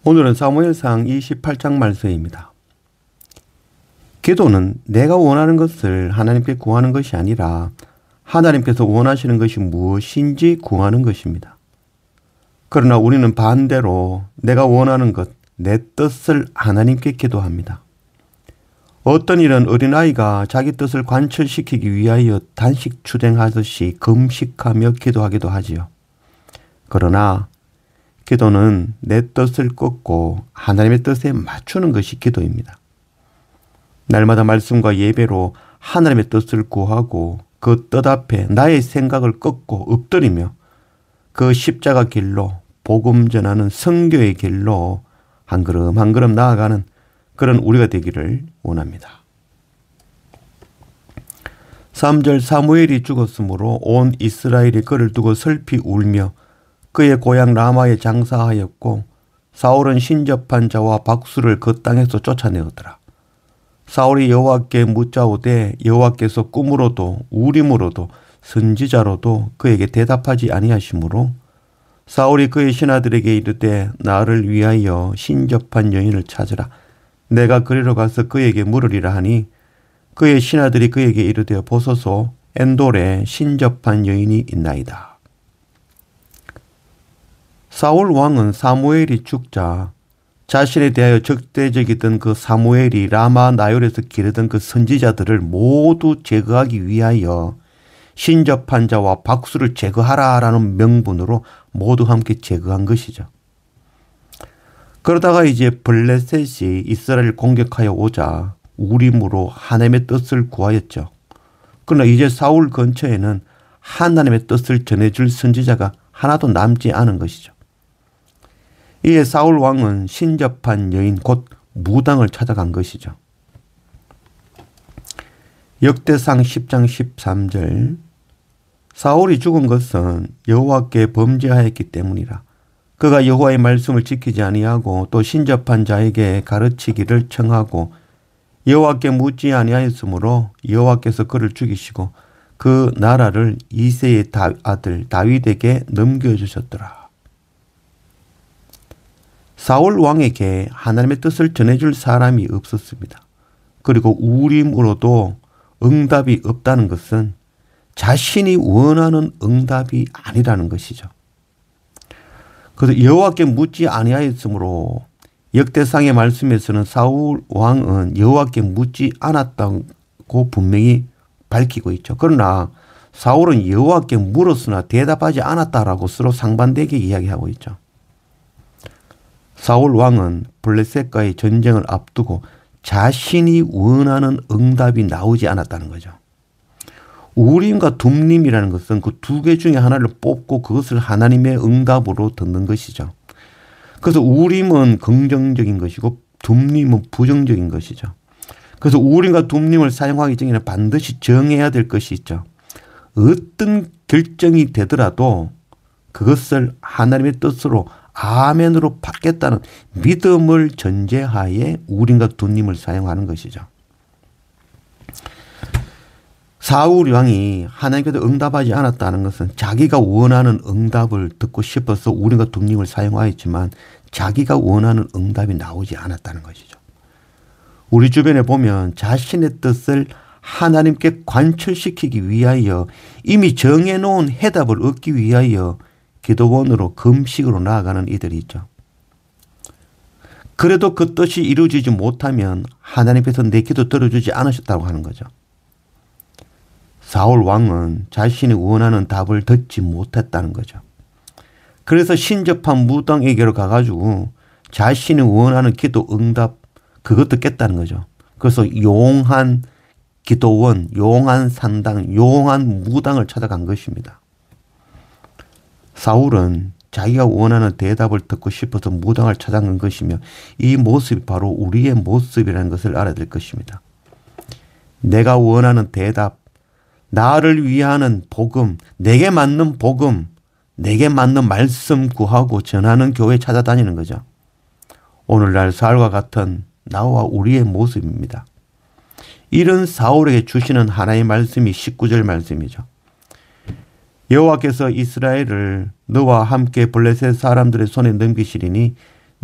오늘은 사무엘상 28장 말씀입니다. 기도는 내가 원하는 것을 하나님께 구하는 것이 아니라 하나님께서 원하시는 것이 무엇인지 구하는 것입니다. 그러나 우리는 반대로 내가 원하는 것, 내 뜻을 하나님께 기도합니다. 어떤 일은 어린아이가 자기 뜻을 관철시키기 위하여 단식 추행하듯이 금식하며 기도하기도 하지요. 그러나 기도는 내 뜻을 꺾고 하나님의 뜻에 맞추는 것이 기도입니다. 날마다 말씀과 예배로 하나님의 뜻을 구하고 그 뜻 앞에 나의 생각을 꺾고 엎드리며 그 십자가 길로 복음 전하는 선교의 길로 한 걸음 한 걸음 나아가는 그런 우리가 되기를 원합니다. 3절 사무엘이 죽었으므로 온 이스라엘이 그를 두고 슬피 울며 그의 고향 라마에 장사하였고 사울은 신접한 자와 박수를 그 땅에서 쫓아내었더라. 사울이 여호와께 묻자오되 여호와께서 꿈으로도 우림으로도 선지자로도 그에게 대답하지 아니하시므로 사울이 그의 신하들에게 이르되 나를 위하여 신접한 여인을 찾으라. 내가 그리로 가서 그에게 물으리라 하니 그의 신하들이 그에게 이르되 보소서 엔돌에 신접한 여인이 있나이다. 사울 왕은 사무엘이 죽자 자신에 대하여 적대적이던 그 사무엘이 라마 나홀에서 기르던 그 선지자들을 모두 제거하기 위하여 신접한 자와 박수를 제거하라라는 명분으로 모두 함께 제거한 것이죠. 그러다가 이제 블레셋이 이스라엘을 공격하여 오자 우림으로 하나님의 뜻을 구하였죠. 그러나 이제 사울 근처에는 하나님의 뜻을 전해줄 선지자가 하나도 남지 않은 것이죠. 이에 사울 왕은 신접한 여인 곧 무당을 찾아간 것이죠. 역대상 10장 13절 사울이 죽은 것은 여호와께 범죄하였기 때문이라. 그가 여호와의 말씀을 지키지 아니하고 또 신접한 자에게 가르치기를 청하고 여호와께 묻지 아니하였으므로 여호와께서 그를 죽이시고 그 나라를 이새의 아들 다윗에게 넘겨주셨더라. 사울 왕에게 하나님의 뜻을 전해줄 사람이 없었습니다. 그리고 우림으로도 응답이 없다는 것은 자신이 원하는 응답이 아니라는 것이죠. 그래서 여호와께 묻지 아니하였으므로 역대상의 말씀에서는 사울 왕은 여호와께 묻지 않았다고 분명히 밝히고 있죠. 그러나 사울은 여호와께 물었으나 대답하지 않았다라고 서로 상반되게 이야기하고 있죠. 사울 왕은 블레셋과의 전쟁을 앞두고 자신이 원하는 응답이 나오지 않았다는 거죠. 우림과 둠림이라는 것은 그 두 개 중에 하나를 뽑고 그것을 하나님의 응답으로 듣는 것이죠. 그래서 우림은 긍정적인 것이고 둠림은 부정적인 것이죠. 그래서 우림과 둠림을 사용하기 전에는 반드시 정해야 될 것이 있죠. 어떤 결정이 되더라도 그것을 하나님의 뜻으로 아멘으로 받겠다는 믿음을 전제하에 우림과 둠림을 사용하는 것이죠. 사울 왕이 하나님께서 응답하지 않았다는 것은 자기가 원하는 응답을 듣고 싶어서 우림과 둠림을 사용하였지만 자기가 원하는 응답이 나오지 않았다는 것이죠. 우리 주변에 보면 자신의 뜻을 하나님께 관철시키기 위하여 이미 정해놓은 해답을 얻기 위하여 기도원으로 금식으로 나아가는 이들이 있죠. 그래도 그 뜻이 이루어지지 못하면 하나님께서 내 기도 들어주지 않으셨다고 하는 거죠. 사울 왕은 자신이 원하는 답을 듣지 못했다는 거죠. 그래서 신접한 무당에게로 가가지고 자신이 원하는 기도 응답 그것 듣겠다는 거죠. 그래서 용한 기도원, 용한 산당, 용한 무당을 찾아간 것입니다. 사울은 자기가 원하는 대답을 듣고 싶어서 무당을 찾아간 것이며 이 모습이 바로 우리의 모습이라는 것을 알아야 될 것입니다. 내가 원하는 대답, 나를 위하는 복음, 내게 맞는 복음, 내게 맞는 말씀 구하고 전하는 교회 찾아다니는 거죠. 오늘날 사울과 같은 나와 우리의 모습입니다. 이런 사울에게 주시는 하나의 말씀이 19절 말씀이죠. 여호와께서 이스라엘을 너와 함께 블레셋 사람들의 손에 넘기시리니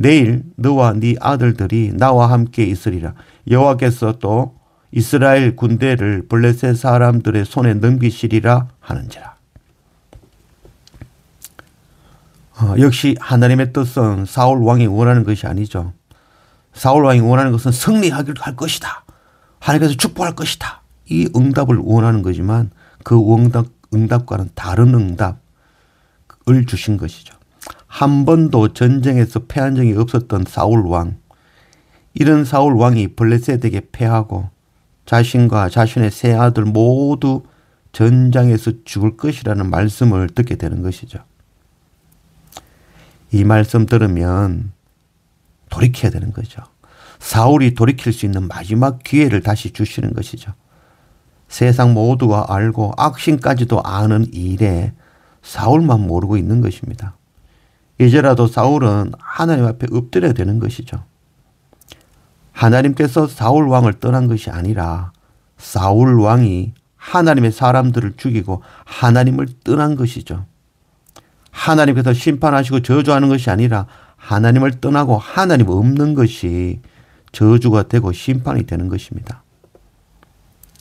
내일 너와 네 아들들이 나와 함께 있으리라. 여호와께서 또 이스라엘 군대를 블레셋 사람들의 손에 넘기시리라 하는지라. 역시 하나님의 뜻은 사울 왕이 원하는 것이 아니죠. 사울 왕이 원하는 것은 승리하길 할 것이다. 하나님께서 축복할 것이다. 이 응답을 원하는 거지만 그 응답과는 다른 응답을 주신 것이죠. 한 번도 전쟁에서 패한 적이 없었던 사울 왕. 이런 사울 왕이 블레셋에게 패하고 자신과 자신의 세 아들 모두 전장에서 죽을 것이라는 말씀을 듣게 되는 것이죠. 이 말씀 들으면 돌이켜야 되는 거죠. 사울이 돌이킬 수 있는 마지막 기회를 다시 주시는 것이죠. 세상 모두가 알고 악신까지도 아는 일에 사울만 모르고 있는 것입니다. 이제라도 사울은 하나님 앞에 엎드려야 되는 것이죠. 하나님께서 사울 왕을 떠난 것이 아니라 사울 왕이 하나님의 사람들을 죽이고 하나님을 떠난 것이죠. 하나님께서 심판하시고 저주하는 것이 아니라 하나님을 떠나고 하나님 없는 것이 저주가 되고 심판이 되는 것입니다.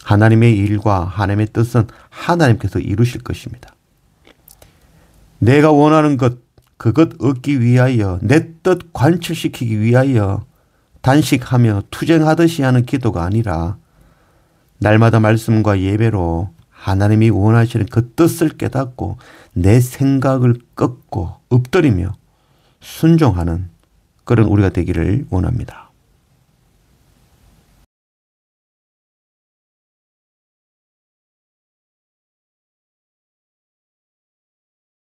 하나님의 일과 하나님의 뜻은 하나님께서 이루실 것입니다. 내가 원하는 것, 그것 얻기 위하여 내 뜻 관철시키기 위하여 단식하며 투쟁하듯이 하는 기도가 아니라 날마다 말씀과 예배로 하나님이 원하시는 그 뜻을 깨닫고 내 생각을 꺾고 엎드리며 순종하는 그런 우리가 되기를 원합니다.